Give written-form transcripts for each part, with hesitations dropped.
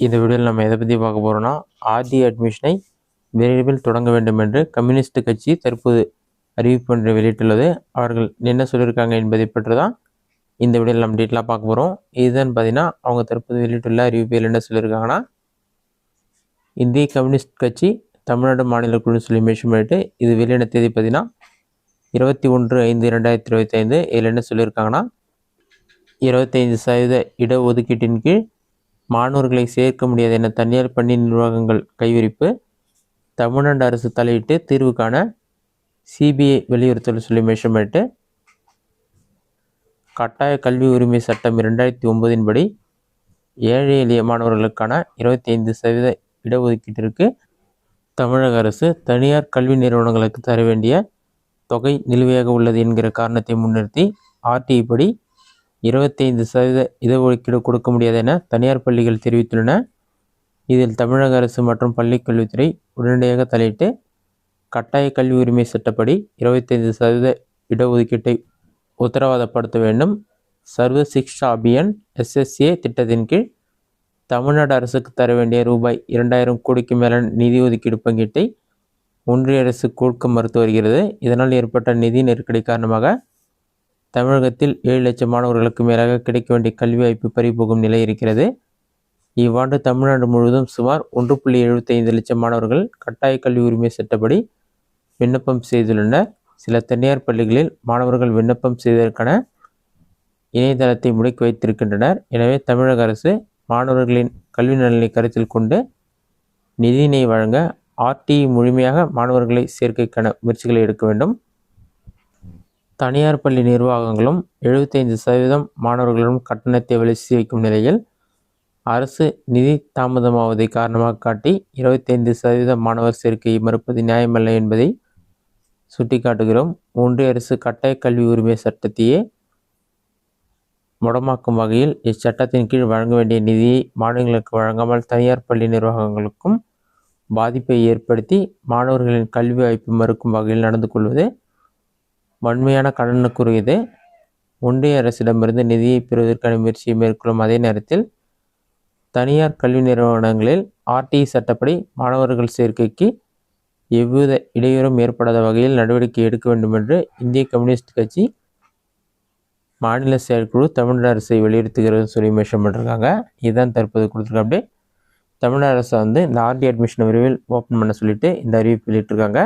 இந்த வீடியோவில் நம்ம எதை பற்றி பார்க்க போகிறோம்னா, ஆர்டி அட்மிஷனை விரைவில் தொடங்க வேண்டும் என்று கம்யூனிஸ்ட் கட்சி தற்போது அறிவிப்பு ஒன்றை வெளியிட்டுள்ளது. அவர்கள் என்ன சொல்லியிருக்காங்க என்பதை பற்றி தான் இந்த வீடியோவில் நம்ம டீட்டெயிலாக பார்க்க போகிறோம். இதுதான் பார்த்தீங்கன்னா அவங்க தற்போது வெளியிட்டுள்ள அறிவிப்பில் என்ன சொல்லியிருக்காங்கன்னா, இந்திய கம்யூனிஸ்ட் கட்சி தமிழ்நாடு மாநில குழு சொல்லி மென்ஷன் பண்ணிட்டு இது வெளியான தேதி பார்த்தீங்கன்னா 21/5/2025. இதில் என்ன சொல்லியிருக்காங்கன்னா, 25% இடஒதுக்கீட்டின் கீழ் மாணவர்களை சேர்க்க முடியாது என தனியார் பள்ளி நிர்வாகங்கள் கைவிரிப்பு, தமிழ்நாடு அரசு தலையிட்டு தீர்வு காண சிபிஐ வலியுறுத்தல் சொல்லி மென்ஷன் பண்ணிட்டு, கட்டாய கல்வி உரிமை சட்டம் 2009 படி ஏழை எளிய மாணவர்களுக்கான 25% இடஒதுக்கீட்டிற்கு தமிழக அரசு தனியார் கல்வி நிறுவனங்களுக்கு தர வேண்டிய தொகை நிலுவையாக உள்ளது என்கிற காரணத்தை முன்னிறுத்தி ஆர்டிஐ படி 25% இடஒதுக்கீடு கொடுக்க முடியாது என தனியார் பள்ளிகள் தெரிவித்துள்ளன. இதில் தமிழக அரசு மற்றும் பள்ளிக்கல்வித்துறை உடனடியாக தலையிட்டு கட்டாய கல்வி உரிமை சட்டப்படி 25% இடஒதுக்கீட்டை உத்தரவாதப்படுத்த வேண்டும். சர்வ சிக்ஷா அபியான் SSA திட்டத்தின் கீழ் தமிழ்நாடு அரசுக்கு தர வேண்டிய ரூபாய் 2000 கோடிக்கு மேலான நிதி ஒதுக்கீடு பங்கீட்டை ஒன்றிய அரசு கொடுக்க மறுத்து வருகிறது. இதனால் ஏற்பட்ட நிதி நெருக்கடி காரணமாக தமிழகத்தில் 7 லட்சம் மாணவர்களுக்கு மேலாக கிடைக்க வேண்டிய கல்வி வாய்ப்பு பறிபோகும் நிலை இருக்கிறது. இவ்வாண்டு தமிழ்நாடு முழுவதும் சுமார் 1.75 லட்சம் மாணவர்கள் கட்டாய கல்வி உரிமை சட்டப்படி விண்ணப்பம் செய்துள்ளனர். சில தனியார் பள்ளிகளில் மாணவர்கள் விண்ணப்பம் செய்வதற்கான இணையதளத்தை முடக்கி வைத்திருக்கின்றனர். எனவே தமிழக அரசு மாணவர்களின் கல்வி நலனை கருத்தில் கொண்டு நிதியினை வழங்க ஆர்டிஐ முழுமையாக மாணவர்களை சேர்க்கைக்கான முயற்சிகளை எடுக்க வேண்டும். தனியார் பள்ளி நிர்வாகங்களும் 75% மாணவர்களிடம் கட்டணத்தை வலியுறுத்தி வைக்கும் நிலையில் அரசு நிதி தாமதமாவதை காரணமாக காட்டி 25% மாணவர் சேர்க்கையை மறுப்பது நியாயமல்ல என்பதை சுட்டிக்காட்டுகிறோம். ஒன்றிய அரசு கட்டாய கல்வி உரிமை சட்டத்தையே முடமாக்கும் வகையில் இச்சட்டத்தின் கீழ் வழங்க வேண்டிய நிதியை மாநிலங்களுக்கு வழங்காமல் தனியார் பள்ளி நிர்வாகங்களுக்கும் பாதிப்பை ஏற்படுத்தி மாணவர்களின் கல்வி வாய்ப்பு மறுக்கும் வகையில் நடந்து கொள்வது வன்மையான கண்டனக்குரியது. ஒன்றிய அரசிடமிருந்து நிதியை பெறுவதற்கான முயற்சியை மேற்கொள்ளும் அதே நேரத்தில் தனியார் கல்வி நிறுவனங்களில் ஆர்டிஐ சட்டப்படி மாணவர்கள் சேர்க்கைக்கு எவ்வித இடையூறும் ஏற்படாத வகையில் நடவடிக்கை எடுக்க வேண்டும் என்று இந்திய கம்யூனிஸ்ட் கட்சி மாநில செயற்குழு தமிழ்நாடு அரசை வலியுறுத்துகிறது சொல்லி மென்ஷன் பண்ணிருக்காங்க. இதுதான் தற்போது கொடுத்துருக்க அப்டேட். தமிழ்நாடு அரசு இந்த ஆர்டி அட்மிஷன் விரைவில் ஓப்பன் பண்ண சொல்லிட்டு இந்த அறிவிப்பு வெளியிட்டிருக்காங்க.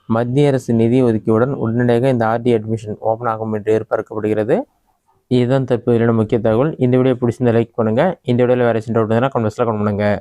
மத்திய அரசு நிதி ஒதுக்கியுடன் உடனடியாக இந்த ஆர்டி அட்மிஷன் ஓப்பன் ஆகும் என்று எதிர்பார்க்கப்படுகிறது. இதுதான் தற்போது முக்கிய தகவல். இந்த வீடியோ பிடிச்சிருந்தா லைக் பண்ணுங்கள். இந்த வீடியோவில் வேறு சின்ன டவுட் இருந்தால் கமெண்ட்ஸில் கமெண்ட் பண்ணுங்கள்.